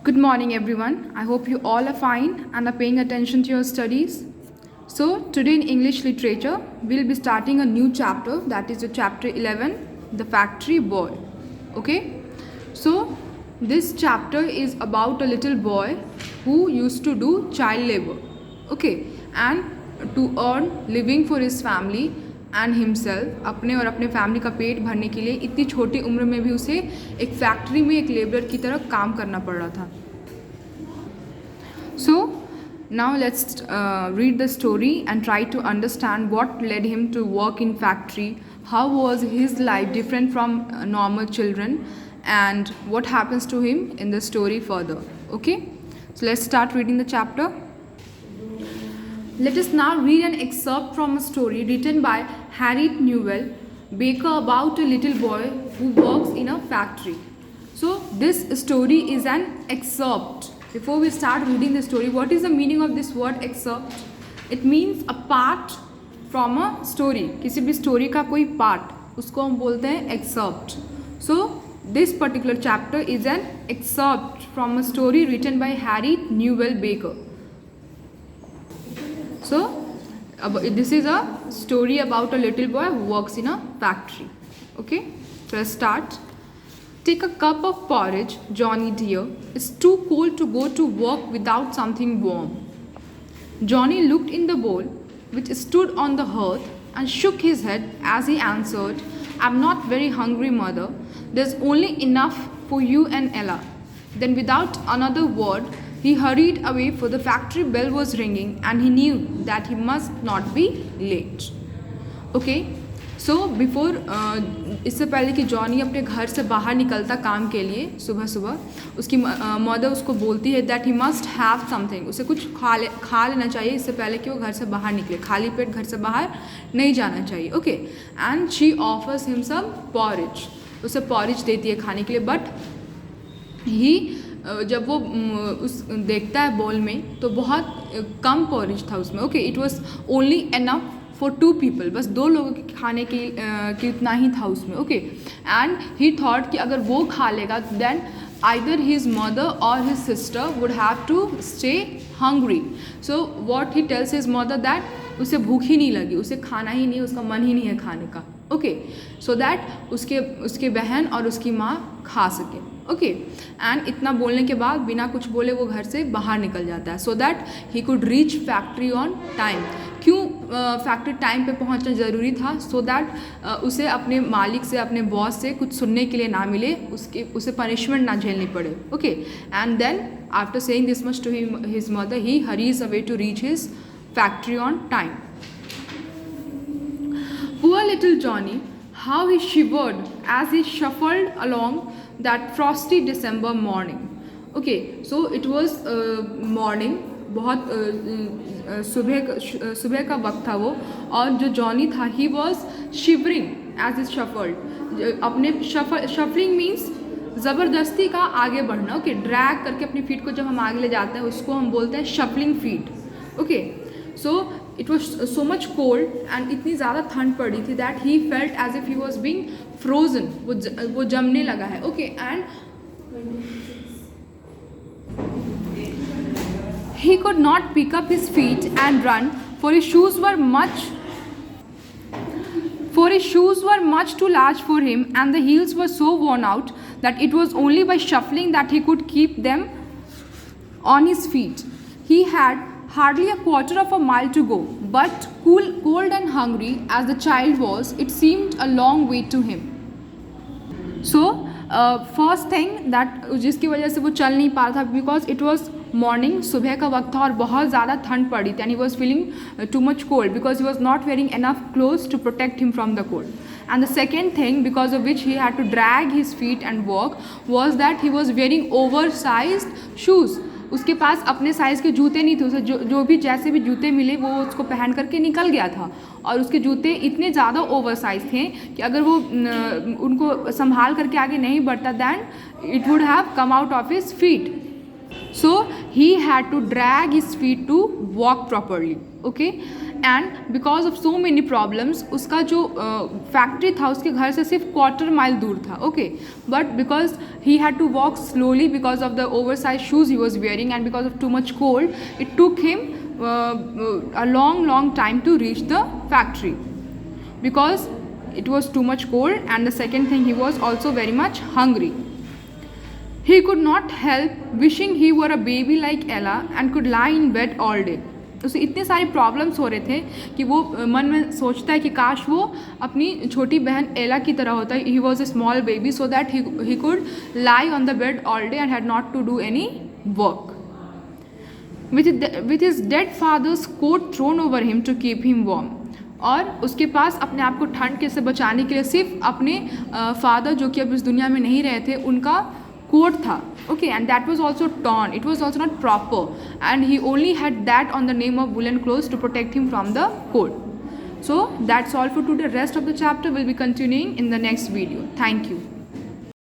Good morning, everyone. I hope you all are fine and are paying attention to your studies. So, today in English literature, we'll be starting a new chapter, that is the chapter 11, The Factory Boy. Okay? So, this chapter is about a little boy who used to do child labor. Okay? And to earn living for his family and himself अपने और अपने family का पेट भरने के लिए इतनी छोटी उम्र में भी उसे एक फैक्ट्री में एक लेबर की तरह काम करना पड़ रहा था. So now let's read the story and try to understand what led him to work in factory, how was his life different from normal children and what happens to him in the story further. Okay, so let's start reading the chapter. Let us now read an excerpt from a story written by Harriet Newell Baker about a little boy who works in a factory. So this story is an excerpt. Before we start reading the story, what is the meaning of this word excerpt? It means a part from a story. किसी भी story का कोई part, उसको हम बोलते हैं excerpt. So this particular chapter is an excerpt from a story written by Harriet Newell Baker. So this is a story about a little boy who works in a factory. Okay, so let's start. Take a cup of porridge, Johnny dear. It's too cold to go to work without something warm. Johnny looked in the bowl, which stood on the hearth, and shook his head as he answered, I'm not very hungry, mother. There's only enough for you and Ella. Then without another word, he hurried away, for the factory bell was ringing and he knew that he must not be late. Okay, so before इससे पहले कि Johnny अपने घर से बाहर निकलता काम के लिए सुबह सुबह, उसकी मदर उसको बोलती है that he must have something, उसे कुछ खा लेना चाहिए इससे पहले कि वो घर से बाहर निकले, खाली पेट घर से बाहर नहीं जाना चाहिए. Okay, and she offers him some porridge, उसे पॉरिज देती है खाने के लिए. बट ही जब वो उस देखता है बॉल में तो बहुत कम पॉरिज था उसमें. Okay, it was only enough for 2 people, बस 2 लोगों के खाने की उतना ही था उसमें. ओके, एंड ही थॉट कि अगर वो खा लेगा देन आइदर हिज मदर और his sister would have to stay hungry. So what he tells his mother that उसे भूख ही नहीं लगी, उसे खाना ही नहीं, उसका मन ही नहीं है खाने का. ओके, सो दैट उसके बहन और उसकी माँ खा सके. ओके, एंड इतना बोलने के बाद बिना कुछ बोले वो घर से बाहर निकल जाता है, सो that he could reach factory on time. क्यों फैक्ट्री टाइम पे पहुंचना ज़रूरी था? सो दैट उसे अपने मालिक से, अपने बॉस से कुछ सुनने के लिए ना मिले, उसे पनिशमेंट ना झेलनी पड़े. Okay, and then after saying this much to his mother he hurries away to reach his factory on time. Poor little Johnny, how he shivered as he shuffled along that frosty December morning. Okay, so it was morning, बहुत सुबह का वक्त था वो, और जो Johnny था he was shivering as is shuffled. अपने शफलिंग मीन्स ज़बरदस्ती का आगे बढ़ना. ओके, ड्रैग करके अपनी फीट को जब हम आगे ले जाते हैं उसको हम बोलते हैं shuffling feet. Okay, so it was so much cold and इतनी ज़्यादा ठंड पड़ी थी that he felt as if he was being frozen, वो जमने लगा है. Okay, and he could not pick up his feet and run, for his shoes were much too large for him, and the heels were so worn out that it was only by shuffling that he could keep them on his feet. He had hardly a quarter of a mile to go, but cold and hungry as the child was, it seemed a long way to him. So first thing that जिसकी वजह से वो चल नहीं पा रहा था, because it was morning, सुबह का वक्त था और बहुत ज़्यादा ठंड पड़ी थी, and he was feeling too much cold because he was not wearing enough clothes to protect him from the cold. And the second thing because of which he had to drag his feet and walk was that he was wearing oversized shoes. उसके पास अपने size के जूते नहीं थे, उसे जो भी जैसे भी जूते मिले वो उसको पहन करके निकल गया था, और उसके जूते इतने ज़्यादा ओवर साइज थे कि अगर वो उनको संभाल करके आगे नहीं बढ़ता then it would have come out of his feet. So he had to drag his feet to walk properly. Okay, and because of so many problems उसका जो फैक्ट्री था उसके घर से सिर्फ 1/4 माइल दूर था. Okay, but because he had to walk slowly because of the over size shoes he was wearing and because of too much cold it took him a long time to reach the factory because it was too much cold, and the second thing, he was also very much hungry. He could not help wishing he were a baby like Ella and could lie in bed all day. उसे इतने सारे problems हो रहे थे कि वो मन में सोचता है कि काश वो अपनी छोटी बहन एला की तरह होता है. He was a small baby so that he could lie on the bed all day and had not to do any work. With his dead father's coat thrown over him to keep him warm. और उसके पास अपने आप को ठंड के से बचाने के लिए सिर्फ अपने फादर जो कि अब इस दुनिया में नहीं रहे थे उनका कोट था. Okay, and that was also torn, it was also not proper, and he only had that on the name of woollen clothes to protect him from the cold. So that's all for today. Rest of the chapter will be continuing in the next video. Thank you.